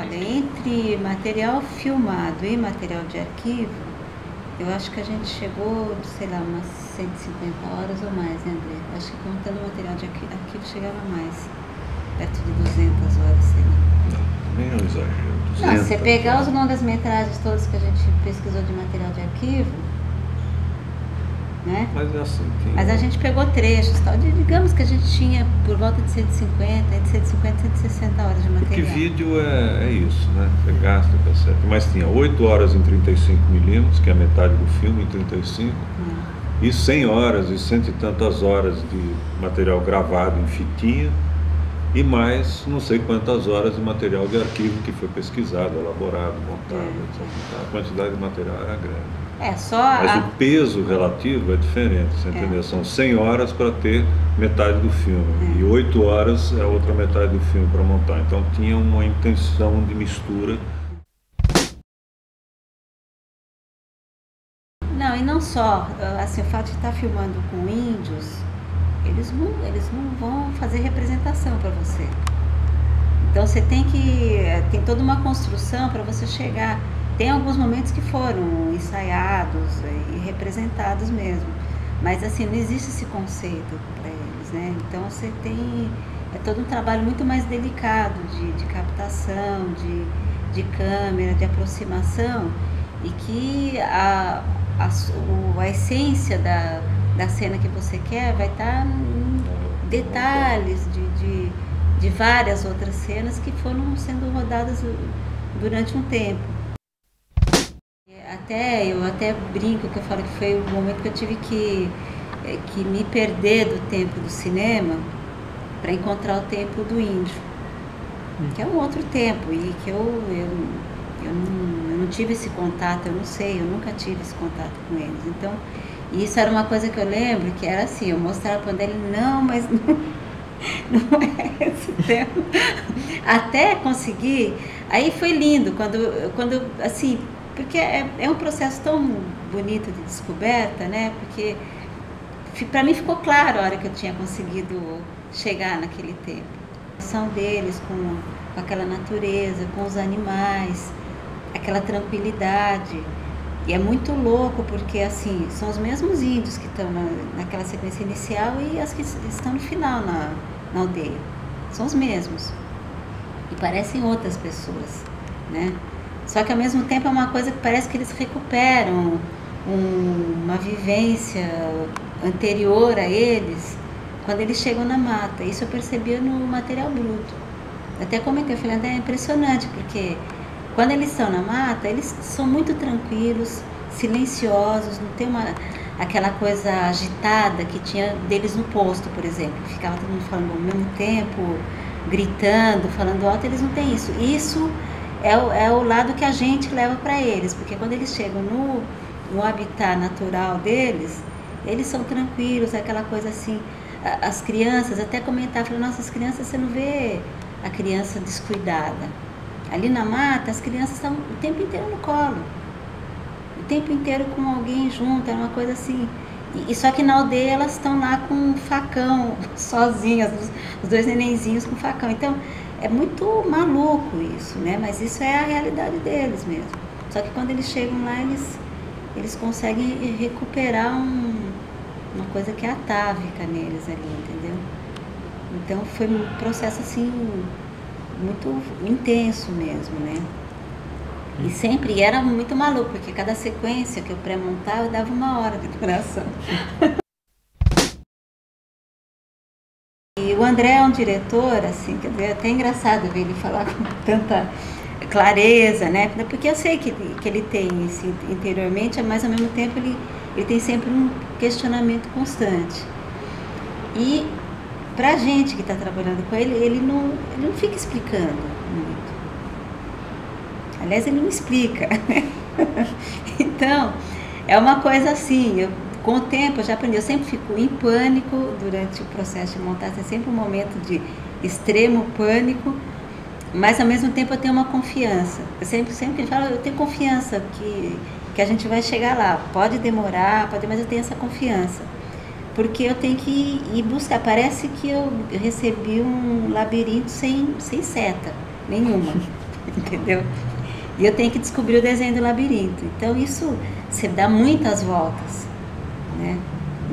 Olha, entre material filmado e material de arquivo, eu acho que a gente chegou, sei lá, umas 150 horas ou mais, né, André? Acho que contando o material de arquivo chegava mais, perto de 200 horas, sei lá. Nem é um exagero. Não, se 200 você pegar os horas. longas-metragens todos que a gente pesquisou de material de arquivo, né? Mas é assim, tem Mas a gente pegou trechos, tal. Digamos que a gente tinha por volta de 150, entre 150 e 160 horas de porque material. vídeo é isso, né? Você gasta, cassete. Mas tinha 8 horas em 35mm, que é a metade do filme, em 35, e 100 horas e cento e tantas horas de material gravado em fitinha, e mais não sei quantas horas de material de arquivo que foi pesquisado, elaborado, montado, etc. A quantidade de material era grande. Só Mas o peso relativo é diferente, você entendeu? São 100 horas para ter metade do filme, e 8 horas é a outra metade do filme para montar. Então tinha uma intenção de mistura. Não, e não só, assim, o fato de estar filmando com índios, eles não vão fazer representação para você. Então você tem toda uma construção para você chegar. Tem alguns momentos que foram ensaiados e representados mesmo, mas assim, não existe esse conceito para eles, né? Então você tem todo um trabalho muito mais delicado de captação, de câmera, de aproximação, e que a essência da cena que você quer vai estar em detalhes de várias outras cenas que foram sendo rodadas durante um tempo. Eu até brinco que eu falo que foi o momento que eu tive que me perder do tempo do cinema para encontrar o tempo do índio, que é um outro tempo e que eu não tive esse contato, eu não sei, eu nunca tive esse contato com eles. Então, isso era uma coisa que eu lembro, que era assim, eu mostrava para ele, não, mas não é esse tempo. Até conseguir, aí foi lindo, quando assim, porque é um processo tão bonito de descoberta, né? Porque para mim ficou claro a hora que eu tinha conseguido chegar naquele tempo. A relação deles com aquela natureza, com os animais, aquela tranquilidade. E é muito louco porque assim, são os mesmos índios que estão naquela sequência inicial e as que estão no final na aldeia. São os mesmos. E parecem outras pessoas, né? Só que ao mesmo tempo é uma coisa que parece que eles recuperam uma vivência anterior a eles quando eles chegam na mata. Isso eu percebia no material bruto. Até comentei, eu falei, André, é impressionante, porque quando eles estão na mata, eles são muito tranquilos, silenciosos, não tem aquela coisa agitada que tinha deles no posto, por exemplo. Ficava todo mundo falando ao mesmo tempo, gritando, falando alto, eles não têm isso. Isso é o lado que a gente leva para eles, porque quando eles chegam no habitat natural deles, eles são tranquilos, aquela coisa assim. As crianças, até comentavam, nossa, as crianças, você não vê a criança descuidada. Ali na mata, as crianças estão o tempo inteiro no colo, o tempo inteiro com alguém junto, é uma coisa assim. E só que na aldeia elas estão lá com um facão, sozinhas, os dois nenenzinhos com facão. Então, é muito maluco isso, né? Mas isso é a realidade deles mesmo. Só que quando eles chegam lá, eles conseguem recuperar uma coisa que é atávica neles ali, entendeu? Então foi um processo assim muito intenso mesmo, né? E sempre era muito maluco, porque cada sequência que eu pré-montava eu dava 1 hora de duração. E o André é um diretor, assim, que é até engraçado ver ele falar com tanta clareza, né? Porque eu sei que ele tem isso interiormente, mas ao mesmo tempo ele tem sempre um questionamento constante. E pra gente que está trabalhando com ele, ele não fica explicando muito. Aliás, ele não explica, né? Então, é uma coisa assim, com o tempo eu já aprendi, eu sempre fico em pânico durante o processo de montagem, é sempre um momento de extremo pânico, mas ao mesmo tempo eu tenho uma confiança. Eu sempre falo, eu tenho confiança que a gente vai chegar lá. Pode demorar, mas eu tenho essa confiança. Porque eu tenho que ir buscar. Parece que eu recebi um labirinto sem seta nenhuma. entendeu? E eu tenho que descobrir o desenho do labirinto. Então isso, você dá muitas voltas, né?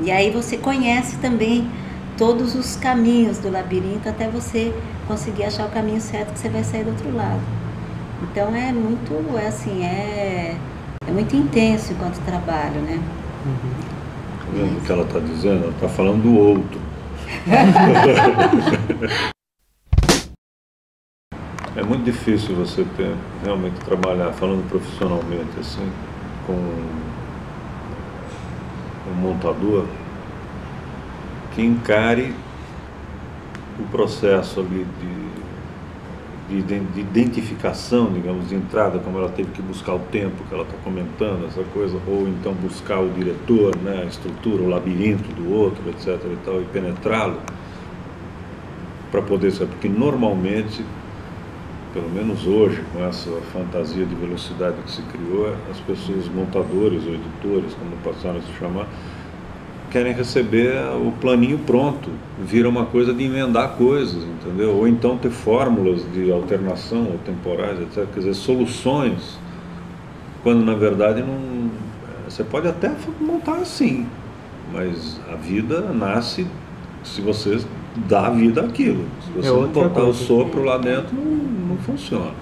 E aí você conhece também todos os caminhos do labirinto até você conseguir achar o caminho certo que você vai sair do outro lado. Então é muito intenso enquanto trabalho, né? Tá vendo o que ela está dizendo? Ela está falando do outro. É muito difícil você realmente trabalhar, falando profissionalmente, assim, com um montador que encare o processo ali de identificação, digamos, de entrada, como ela teve que buscar o tempo que ela está comentando, essa coisa, ou então buscar o diretor, né, a estrutura, o labirinto do outro, etc. e tal, e penetrá-lo, para poder saber, porque normalmente, pelo menos hoje, com essa fantasia de velocidade que se criou, as pessoas, montadores ou editores, como passaram a se chamar, querem receber o planinho pronto, vira uma coisa de emendar coisas, entendeu? Ou então ter fórmulas de alternação ou temporais, etc. Quer dizer, soluções, quando na verdade não... Você pode até montar assim, mas a vida nasce se você dá vida àquilo. Se você não botar o sopro lá dentro, não funciona.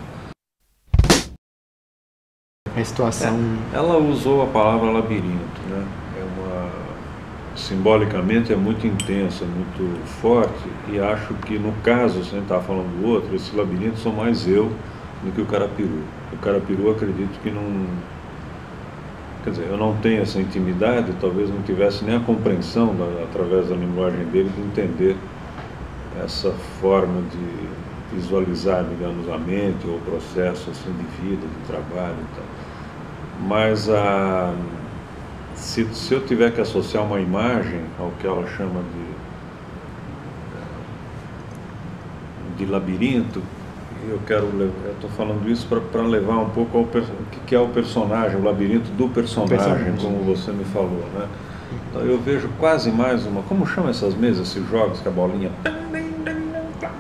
A situação... Ela usou a palavra labirinto, né? Simbolicamente é muito intensa, muito forte, e acho que no caso, se a gente estava falando do outro, esse labirinto sou mais eu do que o Carapiru. O Carapiru acredito que não... Quer dizer, eu não tenho essa intimidade, talvez não tivesse nem a compreensão, através da linguagem dele, de entender essa forma de visualizar, digamos, a mente ou o processo assim, de vida, de trabalho e tal. Mas se eu tiver que associar uma imagem ao que ela chama de labirinto, eu estou falando isso para levar um pouco ao que é o personagem, o labirinto do personagem, como você me falou, né? Então eu vejo quase mais uma... Como chama essas mesas, esses jogos que a bolinha...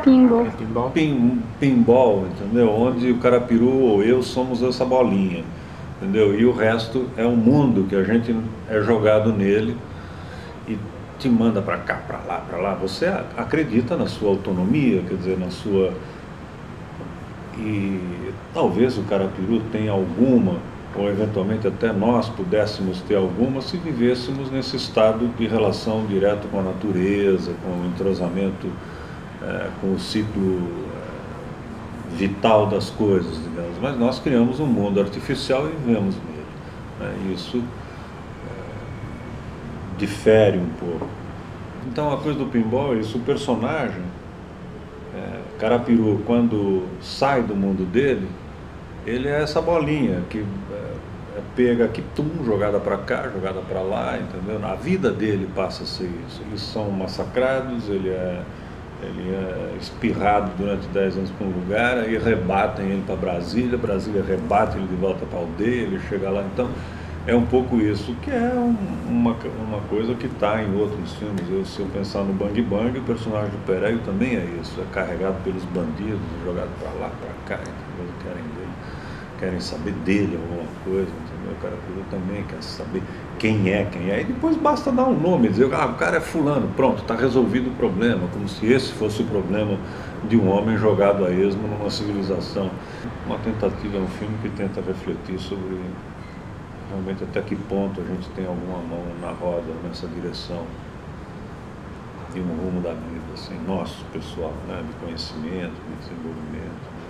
Pinball. Pinball, entendeu? Onde o Carapiru ou eu somos essa bolinha. Entendeu? E o resto é um mundo que a gente é jogado nele e te manda para cá, para lá, para lá. Você acredita na sua autonomia, quer dizer, na sua... E talvez o Carapiru tenha alguma, ou eventualmente até nós pudéssemos ter alguma, se vivêssemos nesse estado de relação direto com a natureza, com o entrosamento, com o ciclo vital das coisas, digamos, mas nós criamos um mundo artificial e vivemos nele, né? Isso difere um pouco. Então a coisa do pinball é isso, o personagem, Carapiru, quando sai do mundo dele, ele é essa bolinha que pega aqui, jogada para cá, jogada para lá, entendeu? A vida dele passa a ser isso, eles são massacrados, ele é espirrado durante 10 anos para um lugar, aí rebatem ele para Brasília rebate ele de volta para a aldeia, ele chega lá. Então é um pouco isso, que é uma coisa que está em outros filmes. Se eu pensar no Bang Bang, o personagem do Perego também é isso, é carregado pelos bandidos, jogado para lá, para cá, entendeu? Querem saber dele alguma coisa, entendeu? O Carapiru também quer saber quem é, e depois basta dar um nome, dizer, o cara é fulano, pronto, está resolvido o problema, como se esse fosse o problema de um homem jogado a esmo numa civilização. Uma tentativa, um filme que tenta refletir sobre realmente até que ponto a gente tem alguma mão na roda nessa direção de um rumo da vida, assim, nosso, pessoal, né, de conhecimento, de desenvolvimento.